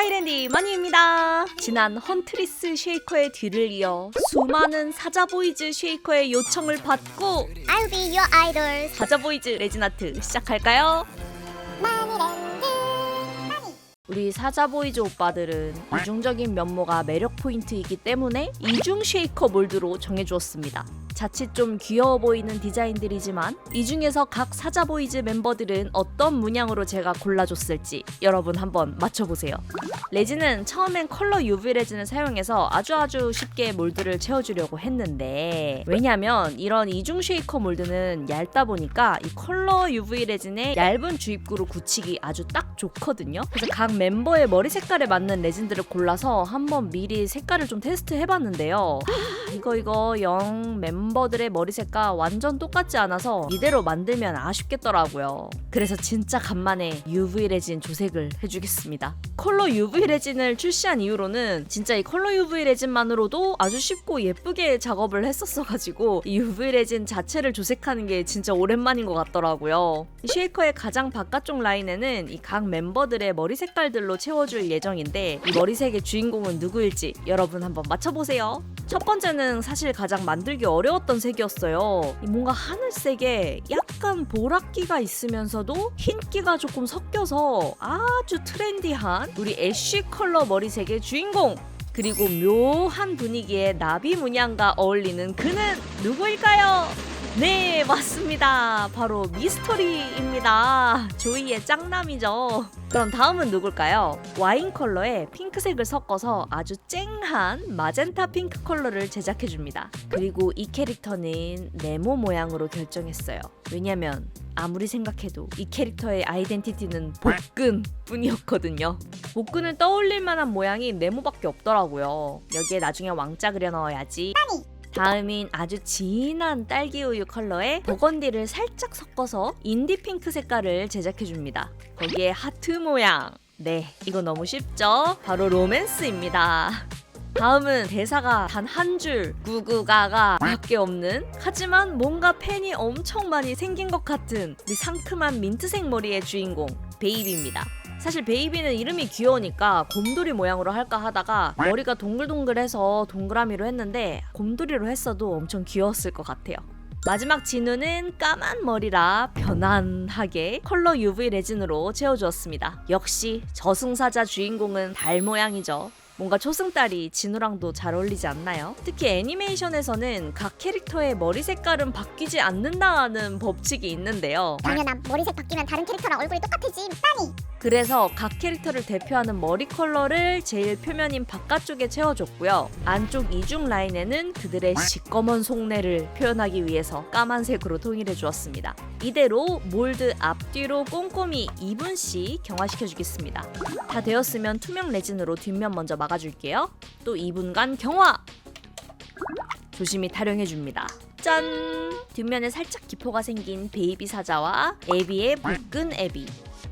하이랜디 머니입니다. 지난 헌트리스 쉐이커의 뒤를 이어 수많은 사자보이즈 쉐이커의 요청을 받고 I'll be your idol. 사자보이즈 레진아트 시작할까요? 우리 사자보이즈 오빠들은 이중적인 면모가 매력 포인트이기 때문에 이중 쉐이커 몰드로 정해주었습니다. 자칫 좀 귀여워 보이는 디자인들이지만 이 중에서 각 사자보이즈 멤버들은 어떤 문양으로 제가 골라줬을지 여러분 한번 맞춰보세요. 레진은 처음엔 컬러 UV 레진을 사용해서 아주 쉽게 몰드를 채워주려고 했는데, 왜냐면 이런 이중 쉐이커 몰드는 얇다 보니까 이 컬러 UV 레진의 얇은 주입구로 굳히기 아주 딱 좋거든요. 그래서 각 멤버의 머리 색깔에 맞는 레진들을 골라서 한번 미리 색깔을 좀 테스트 해봤는데요. 이거 영 멤버들의 머리 색과 완전 똑같지 않아서 이대로 만들면 아쉽겠더라고요. 그래서 진짜 간만에 UV 레진 조색을 해주겠습니다. 컬러 UV 레진을 출시한 이후로는 진짜 이 컬러 UV 레진만으로도 아주 쉽고 예쁘게 작업을 했었어가지고 이 UV 레진 자체를 조색하는 게 진짜 오랜만인 것 같더라고요. 쉐이커의 가장 바깥쪽 라인에는 이 각 멤버들의 머리 색깔들로 채워줄 예정인데, 이 머리색의 주인공은 누구일지 여러분 한번 맞춰보세요. 첫 번째는 사실 가장 만들기 어려웠던 색이었어요. 뭔가 하늘색에 약간 보랏기가 있으면서도 흰기가 조금 섞여서 아주 트렌디한 우리 애쉬 컬러 머리색의 주인공! 그리고 묘한 분위기에 나비 문양과 어울리는 그는 누구일까요? 네, 맞습니다. 바로 미스터리입니다. 조이의 짱남이죠. 그럼 다음은 누굴까요? 와인 컬러에 핑크색을 섞어서 아주 쨍한 마젠타 핑크 컬러를 제작해줍니다. 그리고 이 캐릭터는 네모 모양으로 결정했어요. 왜냐면 아무리 생각해도 이 캐릭터의 아이덴티티는 복근 뿐이었거든요. 복근을 떠올릴 만한 모양이 네모밖에 없더라고요. 여기에 나중에 왕자 그려 넣어야지. 다음인 아주 진한 딸기우유 컬러에 버건디를 살짝 섞어서 인디 핑크 색깔을 제작해줍니다. 거기에 하트 모양. 네, 이거 너무 쉽죠? 바로 로맨스입니다. 다음은 대사가 단 한 줄 구구가가 밖에 없는, 하지만 뭔가 팬이 엄청 많이 생긴 것 같은 우리 상큼한 민트색 머리의 주인공 베이비입니다. 사실 베이비는 이름이 귀여우니까 곰돌이 모양으로 할까 하다가 머리가 동글동글해서 동그라미로 했는데 곰돌이로 했어도 엄청 귀여웠을 것 같아요. 마지막 진우는 까만 머리라 편안하게 컬러 UV 레진으로 채워주었습니다. 역시 저승사자 주인공은 달 모양이죠. 뭔가 초승달이 진우랑도 잘 어울리지 않나요? 특히 애니메이션에서는 각 캐릭터의 머리 색깔은 바뀌지 않는다는 법칙이 있는데요. 당연함. 머리색 바뀌면 다른 캐릭터랑 얼굴이 똑같아짐. 빠니. 그래서 각 캐릭터를 대표하는 머리 컬러를 제일 표면인 바깥쪽에 채워줬고요. 안쪽 이중 라인에는 그들의 시꺼먼 속내를 표현하기 위해서 까만색으로 통일해 주었습니다. 이대로 몰드 앞뒤로 꼼꼼히 2분씩 경화시켜주겠습니다. 다 되었으면 투명 레진으로 뒷면 먼저 막아줄게요. 또 2분간 경화! 조심히 타령해줍니다. 짠! 뒷면에 살짝 기포가 생긴 베이비 사자와 애비의 복근 애비,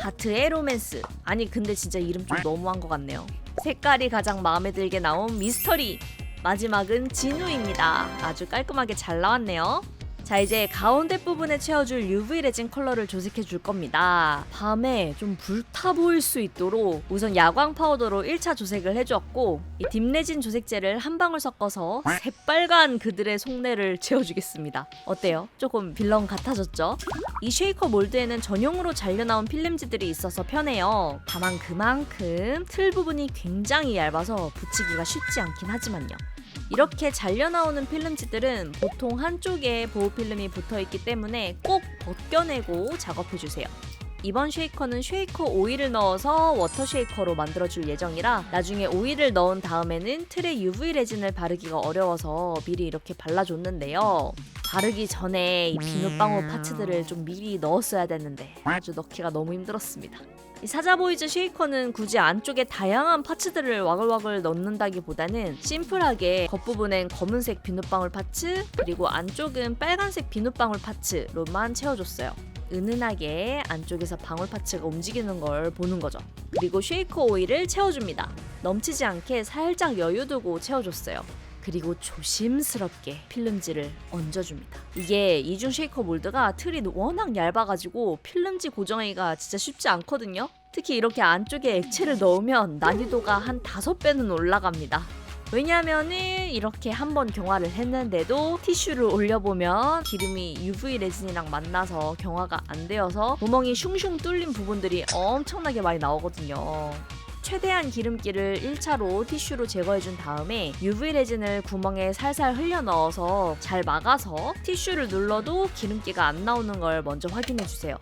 하트의 로맨스. 아니 근데 진짜 이름 좀 너무한 것 같네요. 색깔이 가장 마음에 들게 나온 미스터리. 마지막은 진우입니다. 아주 깔끔하게 잘 나왔네요. 자, 이제 가운데 부분에 채워줄 UV 레진 컬러를 조색해 줄 겁니다. 밤에 좀 불타 보일 수 있도록 우선 야광 파우더로 1차 조색을 해주었고, 이 딥레진 조색제를 한 방울 섞어서 새빨간 그들의 속내를 채워주겠습니다. 어때요? 조금 빌런 같아졌죠? 이 쉐이커 몰드에는 전용으로 잘려나온 필름지들이 있어서 편해요. 다만 그만큼 틀 부분이 굉장히 얇아서 붙이기가 쉽지 않긴 하지만요. 이렇게 잘려나오는 필름지들은 보통 한쪽에 보호필름이 붙어있기 때문에 꼭 벗겨내고 작업해주세요. 이번 쉐이커는 쉐이커 오일을 넣어서 워터 쉐이커로 만들어줄 예정이라 나중에 오일을 넣은 다음에는 틀에 UV 레진을 바르기가 어려워서 미리 이렇게 발라줬는데요. 바르기 전에 이 비눗방울 파츠들을 좀 미리 넣었어야 됐는데 아주 넣기가 너무 힘들었습니다. 이 사자보이즈 쉐이커는 굳이 안쪽에 다양한 파츠들을 와글와글 넣는다기보다는 심플하게 겉부분엔 검은색 비눗방울 파츠, 그리고 안쪽은 빨간색 비눗방울 파츠로만 채워줬어요. 은은하게 안쪽에서 방울 파츠가 움직이는 걸 보는 거죠. 그리고 쉐이커 오일을 채워줍니다. 넘치지 않게 살짝 여유 두고 채워줬어요. 그리고 조심스럽게 필름지를 얹어줍니다. 이게 이중 쉐이커 몰드가 틀이 워낙 얇아가지고 필름지 고정하기가 진짜 쉽지 않거든요. 특히 이렇게 안쪽에 액체를 넣으면 난이도가 한 5배는 올라갑니다. 왜냐하면은 이렇게 한번 경화를 했는데도 티슈를 올려보면 기름이 UV 레진이랑 만나서 경화가 안 되어서 구멍이 슝슝 뚫린 부분들이 엄청나게 많이 나오거든요. 최대한 기름기를 1차로 티슈로 제거해준 다음에 UV 레진을 구멍에 살살 흘려 넣어서 잘 막아서 티슈를 눌러도 기름기가 안 나오는 걸 먼저 확인해주세요.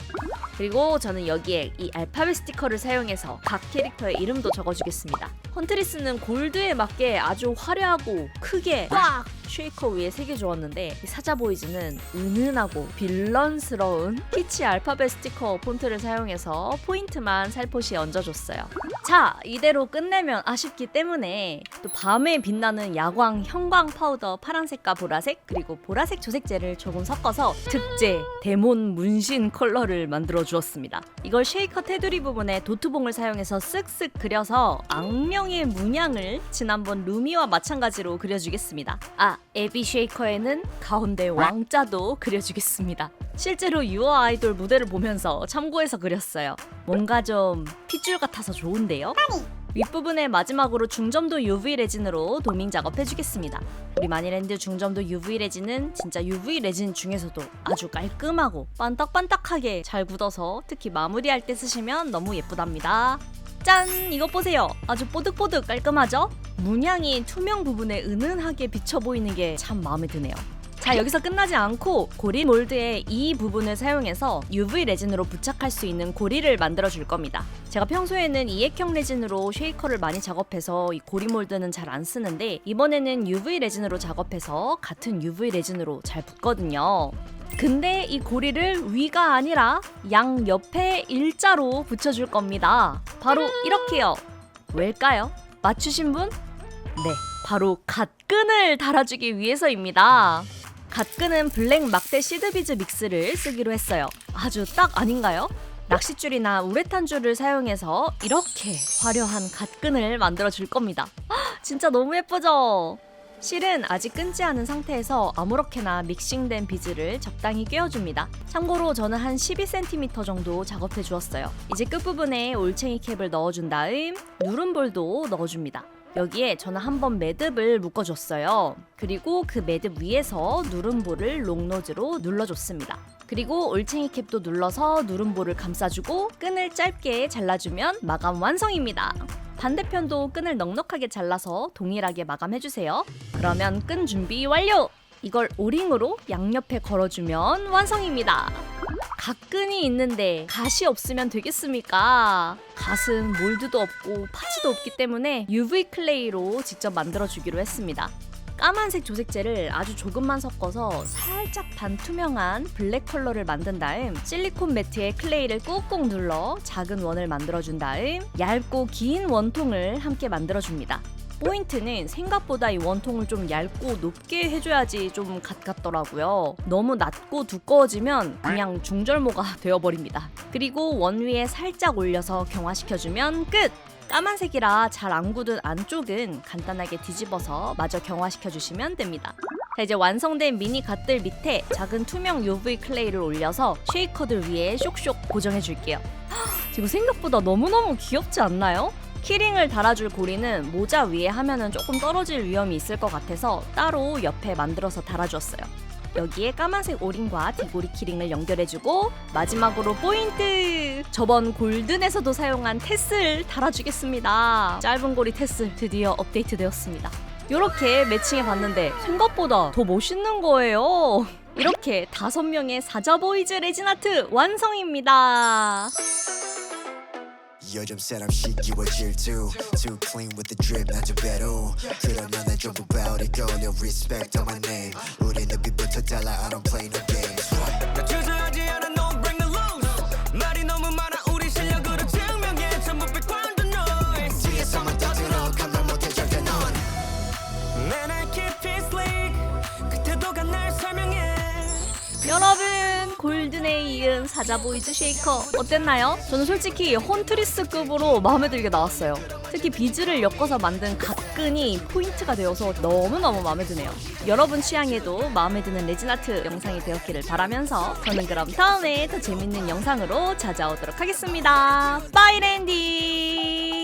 그리고 저는 여기에 이 알파벳 스티커를 사용해서 각 캐릭터의 이름도 적어주겠습니다. 헌트리스는 골드에 맞게 아주 화려하고 크게 꽉 쉐이커 위에 새겨주었는데 이 사자보이즈는 은은하고 빌런스러운 피치 알파벳 스티커 폰트를 사용해서 포인트만 살포시 얹어줬어요. 자, 이대로 끝내면 아쉽기 때문에 또 밤에 빛나는 야광 형광 파우더 파란색과 보라색 그리고 보라색 조색제를 조금 섞어서 특제 데몬 문신 컬러를 만들어 주었습니다. 이걸 쉐이커 테두리 부분에 도트봉을 사용해서 쓱쓱 그려서 악령의 문양을 지난번 루미와 마찬가지로 그려주겠습니다. 아, 에비 쉐이커에는 가운데 왕자도 그려주겠습니다. 실제로 유어 아이돌 무대를 보면서 참고해서 그렸어요. 뭔가 좀 핏줄 같아서 좋은데요? 윗부분에 마지막으로 중점도 UV 레진으로 도밍 작업해주겠습니다. 우리 마니랜드 중점도 UV 레진은 진짜 UV 레진 중에서도 아주 깔끔하고 반딱반딱하게 잘 굳어서 특히 마무리할 때 쓰시면 너무 예쁘답니다. 짠! 이것 보세요. 아주 뽀득뽀득 깔끔하죠? 문양이 투명 부분에 은은하게 비쳐 보이는 게 참 마음에 드네요. 자, 여기서 끝나지 않고 고리 몰드의 이 부분을 사용해서 UV 레진으로 부착할 수 있는 고리를 만들어 줄 겁니다. 제가 평소에는 이액형 레진으로 쉐이커를 많이 작업해서 이 고리 몰드는 잘 안 쓰는데 이번에는 UV 레진으로 작업해서 같은 UV 레진으로 잘 붙거든요. 근데 이 고리를 위가 아니라 양 옆에 일자로 붙여줄 겁니다. 바로 이렇게요. 왜일까요? 맞추신 분? 네, 바로 갓끈을 달아주기 위해서입니다. 갓끈은 블랙 막대 시드비즈 믹스를 쓰기로 했어요. 아주 딱 아닌가요? 낚싯줄이나 우레탄 줄을 사용해서 이렇게 화려한 갓끈을 만들어 줄 겁니다. 진짜 너무 예쁘죠? 실은 아직 끈지 않은 상태에서 아무렇게나 믹싱된 비즈를 적당히 꿰어줍니다. 참고로 저는 한 12cm 정도 작업해 주었어요. 이제 끝부분에 올챙이 캡을 넣어준 다음 누름볼도 넣어줍니다. 여기에 저는 한번 매듭을 묶어줬어요. 그리고 그 매듭 위에서 누름볼을 롱노즈로 눌러줬습니다. 그리고 올챙이 캡도 눌러서 누름볼을 감싸주고 끈을 짧게 잘라주면 마감 완성입니다. 반대편도 끈을 넉넉하게 잘라서 동일하게 마감해주세요. 그러면 끈 준비 완료! 이걸 오링으로 양옆에 걸어주면 완성입니다. 갓끈이 있는데 갓이 없으면 되겠습니까? 갓은 몰드도 없고 파츠도 없기 때문에 UV 클레이로 직접 만들어주기로 했습니다. 까만색 조색제를 아주 조금만 섞어서 살짝 반투명한 블랙 컬러를 만든 다음 실리콘 매트에 클레이를 꾹꾹 눌러 작은 원을 만들어준 다음 얇고 긴 원통을 함께 만들어줍니다. 포인트는 생각보다 이 원통을 좀 얇고 높게 해줘야지 좀 갓 같더라고요. 너무 낮고 두꺼워지면 그냥 중절모가 되어버립니다. 그리고 원 위에 살짝 올려서 경화시켜주면 끝! 까만색이라 잘 안 굳은 안쪽은 간단하게 뒤집어서 마저 경화시켜주시면 됩니다. 자, 이제 완성된 미니 갓들 밑에 작은 투명 UV 클레이를 올려서 쉐이커들 위에 쇽쇽 고정해줄게요. 이거 생각보다 너무너무 귀엽지 않나요? 키링을 달아줄 고리는 모자 위에 하면은 조금 떨어질 위험이 있을 것 같아서 따로 옆에 만들어서 달아줬어요. 여기에 까만색 오링과 디고리 키링을 연결해주고 마지막으로 포인트! 저번 골든에서도 사용한 테슬 달아주겠습니다. 짧은 고리 테슬 드디어 업데이트되었습니다. 이렇게 매칭해봤는데 생각보다 더 멋있는 거예요. 이렇게 5명의 사자보이즈 레진 아트 완성입니다. 요즘 사람 시기와 질투 Too clean with the drip 난 좀 배로 그러면 난 좀 about it 걸려 respect on my name 우리 눈빛부터 달라 I don't play no games 나 주저하지 않아 no bring the loose 말이 너무 많아 우리 실력으로 증명해 전부 백관도 noise 뒤에서만 떠들어 감당 못해 절대 넌 Man I keep it slick 그태도가 날 설명해 여러분, 골든에 이은 사자보이즈 쉐이커 어땠나요? 저는 솔직히 헌트리스급으로 마음에 들게 나왔어요. 특히 비즈를 엮어서 만든 각근이 포인트가 되어서 너무너무 마음에 드네요. 여러분 취향에도 마음에 드는 레진 아트 영상이 되었기를 바라면서 저는 그럼 다음에 더 재밌는 영상으로 찾아오도록 하겠습니다. 빠이 랜디.